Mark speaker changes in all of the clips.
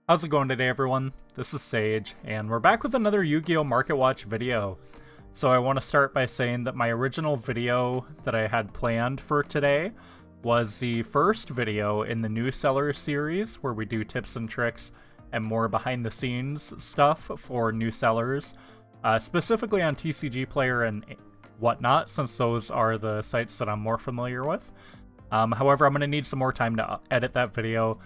Speaker 1: How's it going today, everyone? This is Sage, and we're back with another Yu-Gi-Oh! Market Watch video. So I want to start by saying that my original video that I had planned for today was the first video in the New Sellers series, where we do tips and tricks and more behind-the-scenes stuff for new sellers, specifically on TCG Player and whatnot, since those are the sites that I'm more familiar with. However, I'm going to need some more time to edit that video.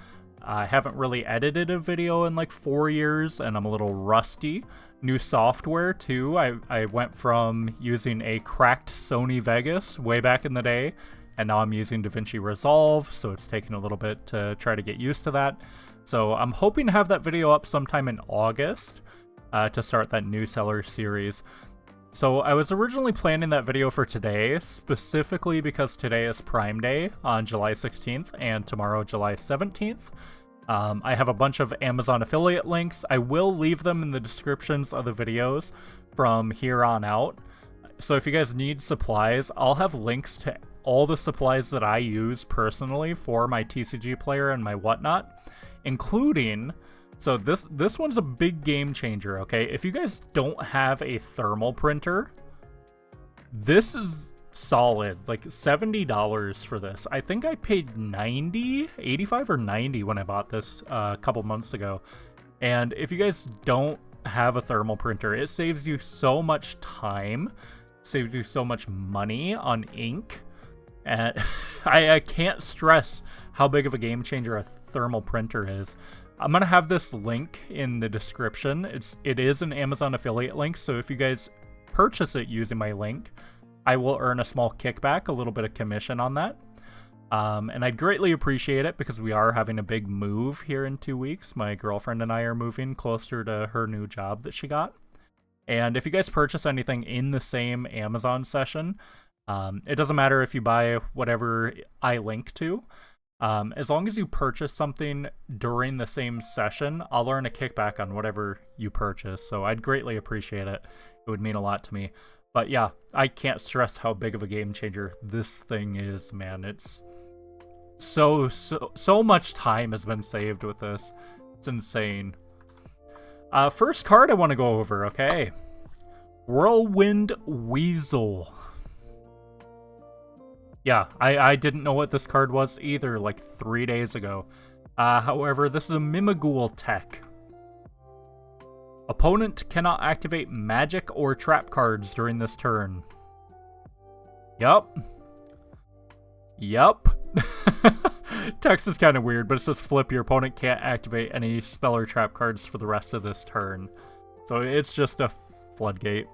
Speaker 1: I haven't really edited a video in like 4 years, and I'm a little rusty. New software, too. I went from using a cracked Sony Vegas way back in the day, and now I'm using DaVinci Resolve, so it's taken a little bit to try to get used to that. So I'm hoping to have that video up sometime in August to start that New Seller series. So I was originally planning that video for today, specifically because today is Prime Day on July 16th and tomorrow July 17th. I have a bunch of Amazon affiliate links. I will leave them in the descriptions of the videos from here on out. So if you guys need supplies, I'll have links to all the supplies that I use personally for my TCG player and my whatnot, including... So this one's a big game changer, okay? If you guys don't have a thermal printer, this is solid. Like $70 for this. I think I paid 85 or 90 when I bought this a couple months ago. And if you guys don't have a thermal printer, it saves you so much time, saves you so much money on ink. And I can't stress how big of a game changer a thermal printer is. I'm going to have this link in the description. It is an Amazon affiliate link, so if you guys purchase it using my link, I will earn a small kickback, a little bit of commission on that. And I'd greatly appreciate it because we are having a big move here in 2 weeks. My girlfriend and I are moving closer to her new job that she got. And if you guys purchase anything in the same Amazon session, it doesn't matter if you buy whatever I link to. As long as you purchase something during the same session, I'll earn a kickback on whatever you purchase, so I'd greatly appreciate it. It would mean a lot to me. But yeah, I can't stress how big of a game changer this thing is, man. It's so much time has been saved with this. It's insane. First card I want to go over, okay? Whirlwind Weasel. Yeah, I didn't know what this card was either, like 3 days ago. However, this is a Mimighoul tech. Opponent cannot activate magic or trap cards during this turn. Yup. Text is kind of weird, but it says flip, your opponent can't activate any spell or trap cards for the rest of this turn. So it's just a floodgate.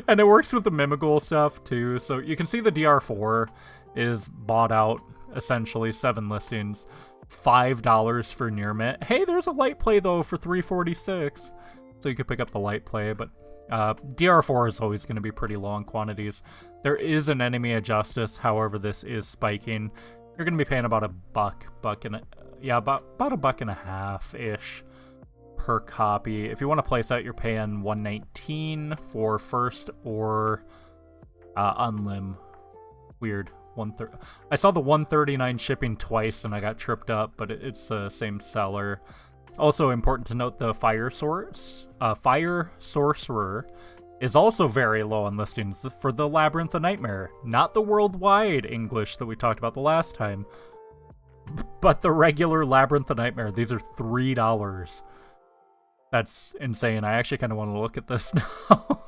Speaker 1: And it works with the Mimighoul stuff, too. So you can see the DR4 is bought out, essentially, 7 listings, $5 for near mint. Hey, there's a light play, though, for $3.46. So you could pick up the light play, but DR4 is always going to be pretty low in quantities. There is an enemy of justice, however, this is spiking. You're going to be paying about a buck and about $1.50-ish. Per copy. If you want to place out, you're paying $119 for first or unlim. Weird. I saw the $139 shipping twice and I got tripped up, but it's the same seller. Also important to note, the Fire Sorcerer is also very low on listings for the Labyrinth of Nightmare, not the worldwide English that we talked about the last time, but the regular Labyrinth of Nightmare. These are $3. That's insane. I actually kind of want to look at this now.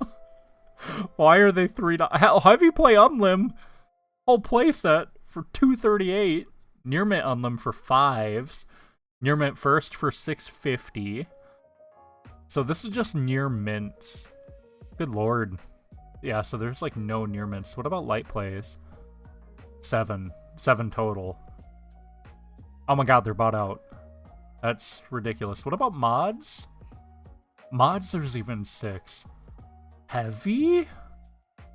Speaker 1: Why are they $3? Hell, have you play Unlim? Whole playset for $238. Near mint Unlim for $5s. Near mint first for $650. So this is just near mints. Good lord. Yeah, so there's like no near mints. What about light plays? 7 total. Oh my god, they're bought out. That's ridiculous. What about mods? Mods, there's even 6. Heavy?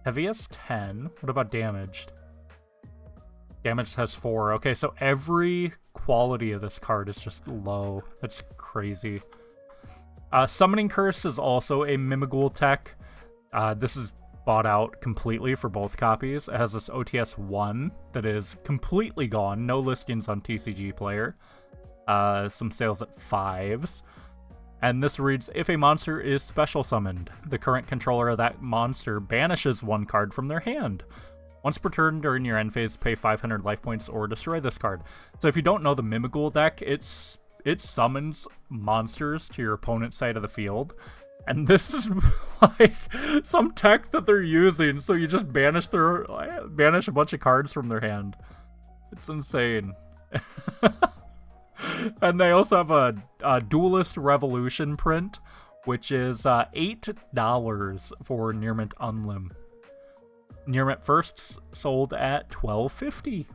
Speaker 1: Heavy has 10. What about damaged? Damaged has 4. Okay, so every quality of this card is just low. That's crazy. Summoning Curse is also a Mimighoul tech. This is bought out completely for both copies. It has this OTS 1 that is completely gone. No listings on TCG Player. some sales at 5s. And this reads, if a monster is special summoned, the current controller of that monster banishes one card from their hand. Once per turn during your end phase, pay 500 life points or destroy this card. So if you don't know the Mimighoul deck, it summons monsters to your opponent's side of the field. And this is like some tech that they're using, so you just banish a bunch of cards from their hand. It's insane. And they also have a Duelist Revolution print, which is $8 for Near Mint Unlim. Near Mint first sold at $12.50.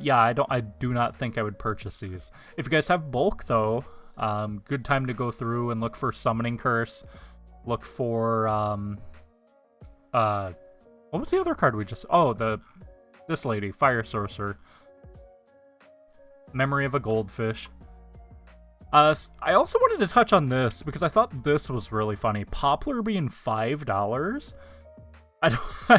Speaker 1: Yeah, I do not think I would purchase these. If you guys have bulk though, good time to go through and look for Summoning Curse. Look for what was the other card we just? Oh, this lady, Fire Sorcerer. Memory of a Goldfish. I also wanted to touch on this because I thought this was really funny. Poplar being $5. I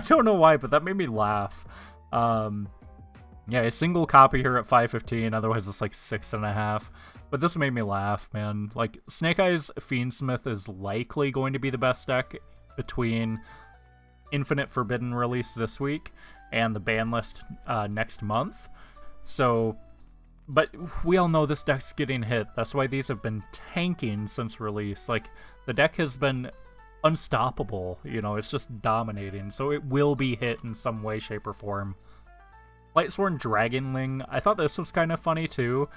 Speaker 1: don't know why, but that made me laugh. Yeah, a single copy here at $5.15. Otherwise, it's like $6.50. But this made me laugh, man. Like, Snake Eyes Fiendsmith is likely going to be the best deck between Infinite Forbidden release this week and the ban list next month. So, but we all know this deck's getting hit. That's why these have been tanking since release. Like, the deck has been unstoppable. You know, it's just dominating. So it will be hit in some way, shape, or form. Lightsworn Dragonling. I thought this was kind of funny too.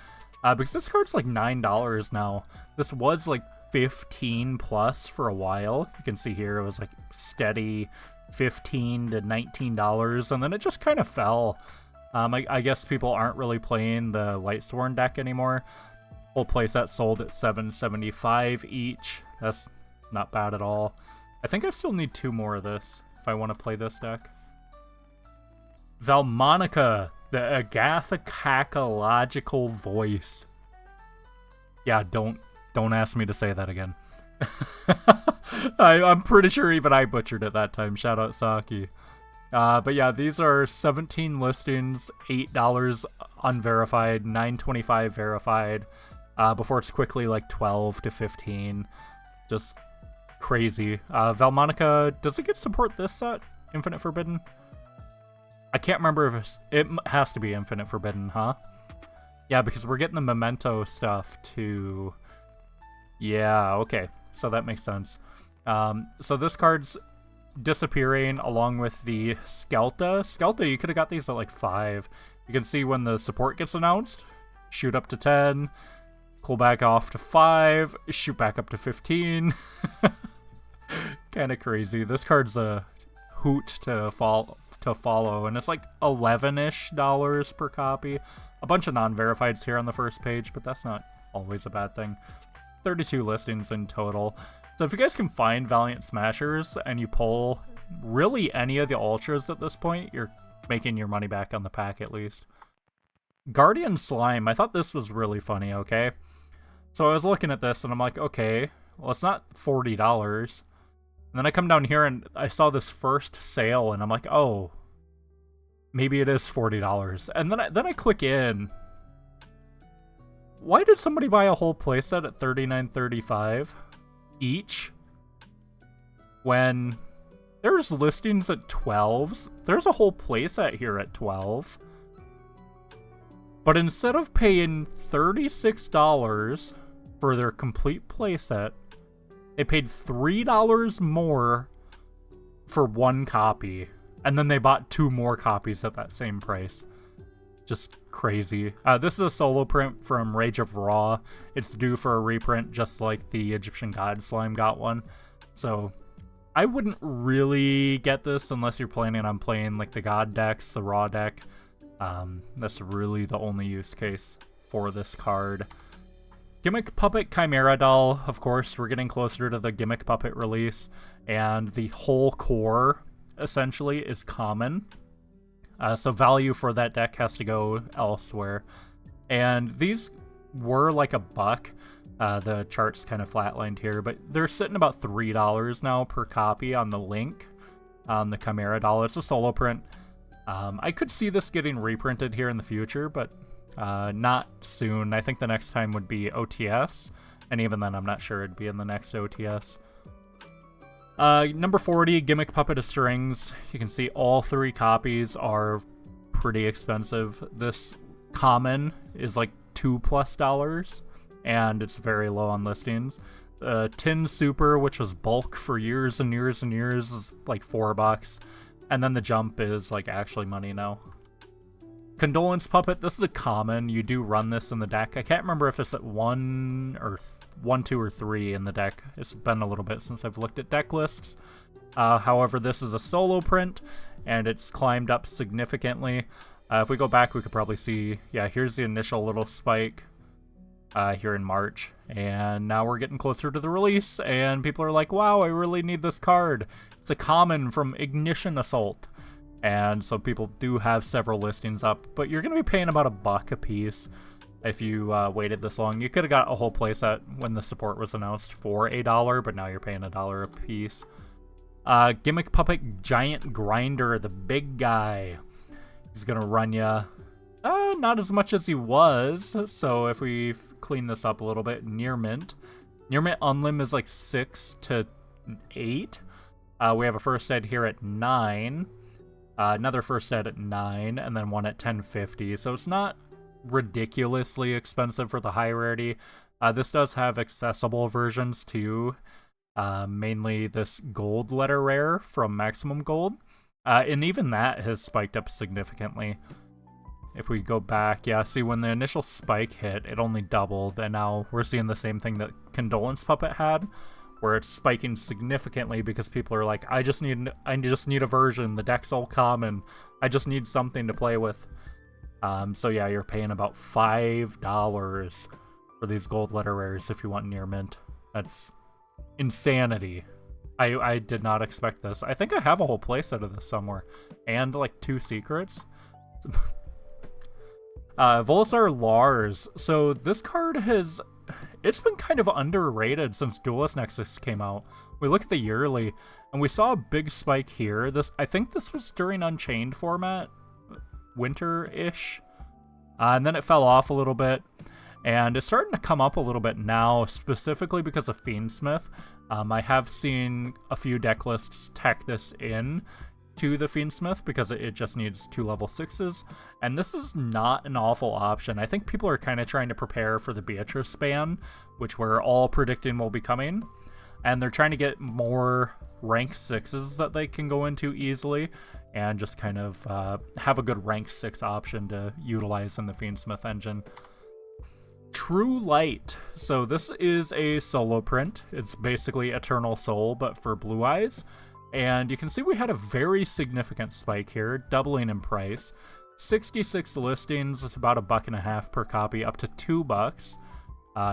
Speaker 1: Because this card's like $9 now. This was like 15 plus for a while. You can see here it was like steady $15 to $19, and then it just kind of fell. I guess people aren't really playing the Lightsworn deck anymore. Full playset sold at $7.75 each. That's not bad at all. I think I still need 2 more of this if I want to play this deck. Valmonica, the Agathocacological Voice. Yeah, don't ask me to say that again. I'm pretty sure even I butchered it that time. Shout out Saki. But yeah, these are 17 listings, $8 unverified, $9.25 verified, before it's quickly like 12 to 15. Just crazy. Valmonica, does it get support this set? Infinite Forbidden? I can't remember if it has to be Infinite Forbidden, huh? Yeah, because we're getting the Memento stuff too. Yeah, okay. So that makes sense. So this card's disappearing along with the Skelta. Skelta, you could have got these at like 5. You can see when the support gets announced, shoot up to 10, cool back off to 5, shoot back up to 15. Kind of crazy. This card's a hoot to follow, and it's like $11-ish per copy. A bunch of non-verifieds here on the first page, but that's not always a bad thing. 32 listings in total. So if you guys can find Valiant Smashers and you pull really any of the Ultras at this point, you're making your money back on the pack at least. Guardian Slime, I thought this was really funny, okay? So I was looking at this and I'm like, okay, well, it's not $40. And then I come down here and I saw this first sale and I'm like, oh, maybe it is $40. And then I click in. Why did somebody buy a whole playset at $39.35 each when there's listings at 12s? There's a whole playset here at 12. But instead of paying $36 for their complete playset, they paid $3 more for 1 copy. And then they bought 2 more copies at that same price. Just crazy. This is a solo print from Rage of Ra. It's due for a reprint, just like the Egyptian God Slime got one. So I wouldn't really get this unless you're planning on playing like the God decks, the Ra deck. That's really the only use case for this card. Gimmick Puppet Chimera Doll, of course, we're getting closer to the Gimmick Puppet release, and the whole core, essentially, is common. So value for that deck has to go elsewhere. And these were like $1. The chart's kind of flatlined here, but they're sitting about $3 now per copy on the link on the Chimera Doll. It's a solo print. I could see this getting reprinted here in the future, but Not soon. I think the next time would be OTS, and even then I'm not sure it'd be in the next OTS. Number 40, Gimmick Puppet of Strings. You can see all 3 copies are pretty expensive. This common is like $2+, and it's very low on listings. Tin Super, which was bulk for years and years and years, is like $4, and then the Jump is like actually money now. Condolence Puppet, this is a common. You do run this in the deck. I can't remember if it's at 1, 2, or 3 in the deck. It's been a little bit since I've looked at deck lists. However, this is a solo print, and it's climbed up significantly. If we go back, we could probably see, yeah, here's the initial little spike here in March, and now we're getting closer to the release, and people are like, wow, I really need this card. It's a common from Ignition Assault. And so people do have several listings up, but you're going to be paying about $1 a piece if you waited this long. You could have got a whole playset when the support was announced for $1, but now you're paying $1 a piece. Gimmick Puppet Giant Grinder, the big guy. He's going to run you not as much as he was, so if we clean this up a little bit, Near Mint. Near Mint Unlim is like 6 to 8. We have a first ed here at 9. Another first ed at 9, and then one at 1050, so it's not ridiculously expensive for the high rarity. This does have accessible versions too, mainly this gold letter rare from Maximum Gold, and even that has spiked up significantly. If we go back, yeah, see when the initial spike hit, it only doubled, and now we're seeing the same thing that Condolence Puppet had, where it's spiking significantly because people are like, I just need a version. The deck's all common. I just need something to play with. So yeah, you're paying about $5 for these gold letter rares if you want Near Mint. That's insanity. I did not expect this. I think I have a whole playset of this somewhere, and like 2 secrets. Volusar Lars. So this card it's been kind of underrated since Duelist Nexus came out. We look at the yearly, and we saw a big spike here. I think this was during Unchained format, winter-ish, and then it fell off a little bit, and it's starting to come up a little bit now, specifically because of Fiendsmith. I have seen a few deck lists tech this in to the Fiendsmith because it just needs 2 level 6s, and this is not an awful option. I think people are kind of trying to prepare for the Beatrice ban, which we're all predicting will be coming, and they're trying to get more rank 6s that they can go into easily, and just kind of have a good rank 6 option to utilize in the Fiendsmith engine. True Light. So this is a solo print. It's basically Eternal Soul, but for Blue Eyes. And you can see we had a very significant spike here, doubling in price. 66 listings, it's about $1.50 per copy, up to $2.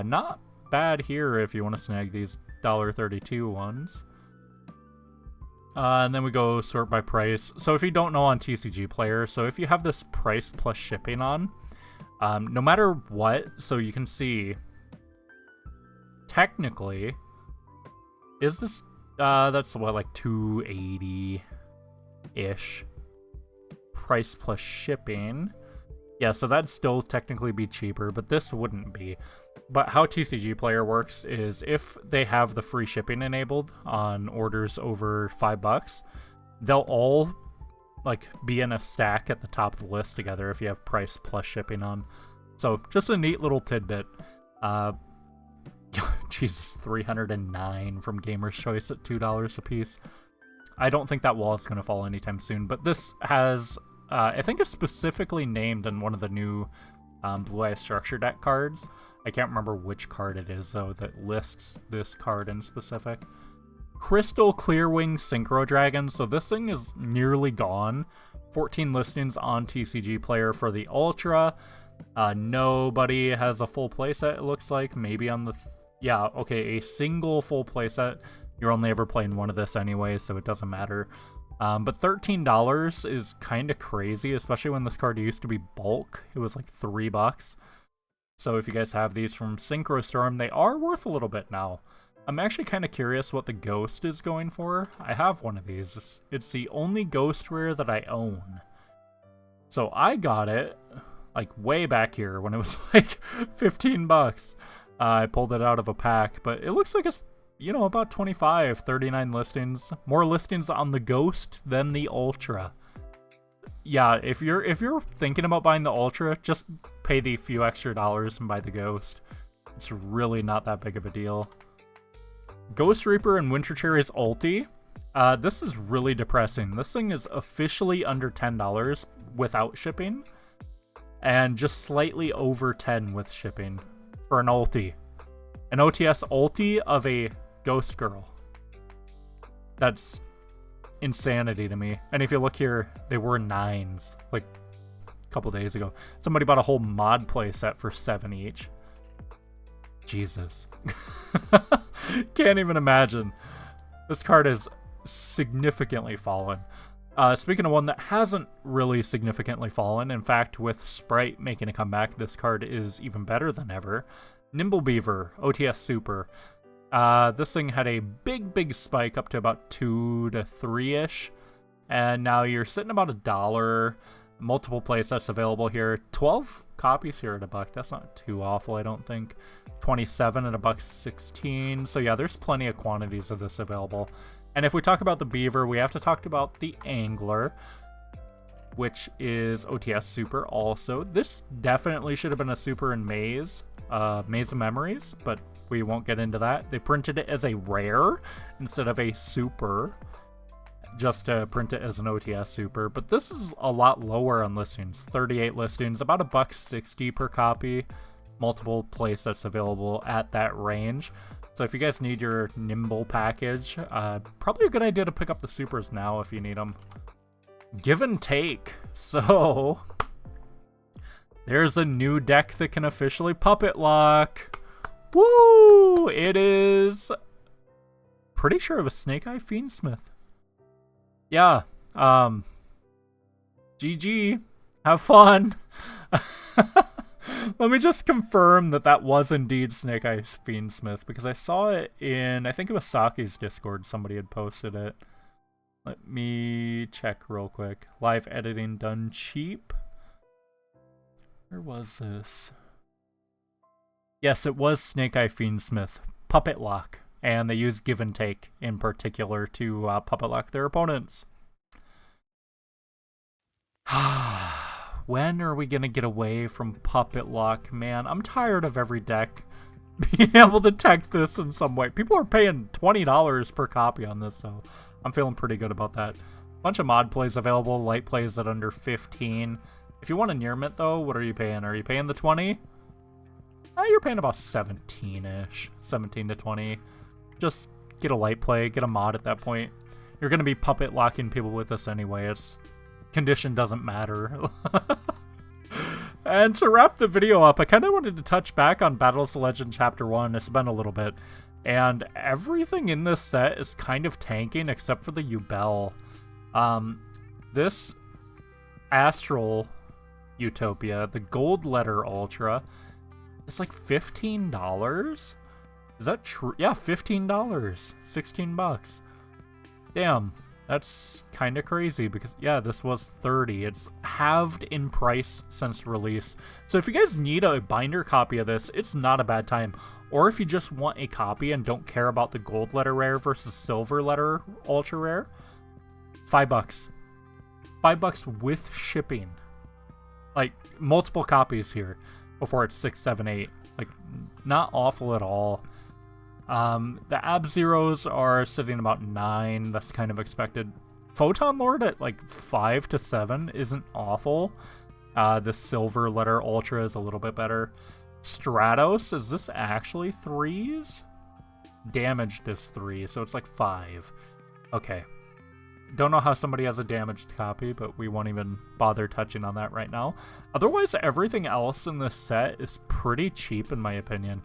Speaker 1: Not bad here if you want to snag these $1.32 ones. And then we go sort by price. So if you don't know on TCG Player, so if you have this price plus shipping on, no matter what, so you can see, technically, is this, that's what, like $280-ish price plus shipping. Yeah, so that'd still technically be cheaper, but this wouldn't be. But how TCG Player works is if they have the free shipping enabled on orders over $5, they'll all like be in a stack at the top of the list together if you have price plus shipping on. So just a neat little tidbit. Jesus, 309 from Gamer's Choice at $2 a piece. I don't think that wall is going to fall anytime soon, but this has, I think it's specifically named in one of the new Blue Eye Structure deck cards. I can't remember which card it is, though, that lists this card in specific. Crystal Clearwing Synchro Dragon. So this thing is nearly gone. 14 listings on TCG Player for the Ultra. Nobody has a full playset, it looks like. Maybe on the... yeah, okay, a single full playset. You're only ever playing one of this anyway, so it doesn't matter. But $13 is kind of crazy, especially when this card used to be bulk. It was like $3. So if you guys have these from Synchro Storm, they are worth a little bit now. I'm actually kind of curious what the Ghost is going for. I have one of these. It's the only Ghost rare that I own. So I got it like way back here when it was like 15 bucks. I pulled it out of a pack, but it looks like it's, you know, about 25, 39 listings. More listings on the Ghost than the Ultra. Yeah, if you're thinking about buying the Ultra, just pay the few extra dollars and buy the Ghost. It's really not that big of a deal. Ghost Reaper and Winter Cherry's ulti. This is really depressing. This thing is officially under $10 without shipping, and just slightly over 10 with shipping for an ulti. An OTS ulti of a Ghost Girl. That's insanity to me. And if you look here, they were 9s like a couple days ago. Somebody bought a whole mod play set for 7 each. Jesus. Can't even imagine. This card is significantly fallen. Speaking of one that hasn't really significantly fallen, in fact, with Sprite making a comeback, this card is even better than ever. Nimble Beaver, OTS Super. This thing had a big spike up to about 2 to 3-ish, and now you're sitting about $1. Multiple playsets available here. 12 copies here at $1. That's not too awful, I don't think. 27 at $1.16. So yeah, there's plenty of quantities of this available. And if we talk about the Beaver, we have to talk about the Angler, which is OTS Super also. This definitely should have been a Super in Maze of Memories, but we won't get into that. They printed it as a rare instead of a Super, just to print it as an OTS Super. But this is a lot lower on listings. 38 listings, about $1.60 per copy. Multiple playsets available at that range. So if you guys need your Nimble package, probably a good idea to pick up the Supers now if you need them. Give and take. So there's a new deck that can officially puppet lock. Woo! It is pretty sure of a Snake Eye Fiendsmith. Yeah. GG. Have fun. Let me just confirm that that was indeed Snake Eye Fiendsmith, because I saw it in, I think it was Saki's Discord. Somebody had posted it. Let me check real quick. Live editing done cheap. Where was this? Yes, it was Snake Eye Fiendsmith. Puppet lock. And they use give and take in particular to puppet lock their opponents. When are we going to get away from puppet lock, man? I'm tired of every deck being able to tech this in some way. People are paying $20 per copy on this, so I'm feeling pretty good about that. Bunch of mod plays available, light plays at under 15. If you want a near mint, though, what are you paying? Are you paying the 20? You're paying about 17-ish, 17 to 20. Just get a light play, get a mod at that point. You're going to be puppet locking people with this anyway. It's condition doesn't matter. And to wrap the video up, I kind of wanted to touch back on Battles of Legend Chapter 1. It's been a little bit. And everything in this set is kind of tanking except for the Yubel. This Astral Utopia, the Gold Letter Ultra, it's like $15? Is that true? Yeah, $15. 16 bucks. Damn, that's kind of crazy because, yeah, this was 30. It's halved in price since release. So if you guys need a binder copy of this, it's not a bad time. Or if you just want a copy and don't care about the Gold Letter Rare versus Silver Letter Ultra Rare, $5. $5 with shipping. Like, multiple copies here before it's 6, 7, 8. Like, not awful at all. The Ab Zeros are sitting about 9. That's kind of expected. Photon Lord at like 5 to 7 isn't awful. The Silver Letter Ultra is a little bit better. Stratos, is this actually 3s? Damaged is 3, so it's like 5. Okay. Don't know how somebody has a damaged copy, but we won't even bother touching on that right now. Otherwise, everything else in this set is pretty cheap in my opinion.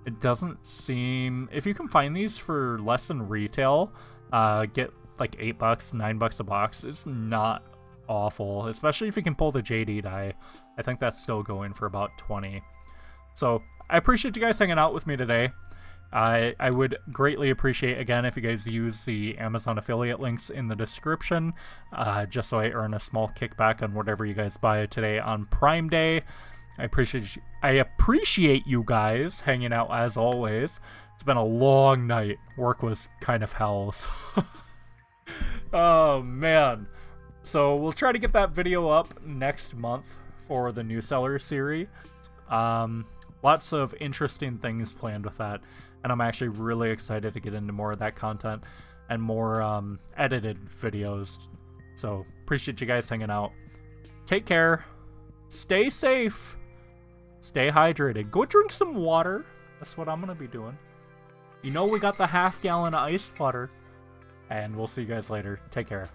Speaker 1: It doesn't seem... If you can find these for less than retail, get like $8, $9 a box. It's not awful, especially if you can pull the JD die. I think that's still going for about 20. So I appreciate you guys hanging out with me today. I would greatly appreciate, again, if you guys use the Amazon affiliate links in the description, just so I earn a small kickback on whatever you guys buy today on Prime Day. I appreciate you guys hanging out as always. It's been a long night. Work was kind of hell. So oh man. So we'll try to get that video up next month for the New Seller series. Lots of interesting things planned with that, and I'm actually really excited to get into more of that content and more edited videos. So appreciate you guys hanging out. Take care. Stay safe. Stay hydrated. Go drink some water. That's what I'm going to be doing. You know we got the half-gallon of iced water. And we'll see you guys later. Take care.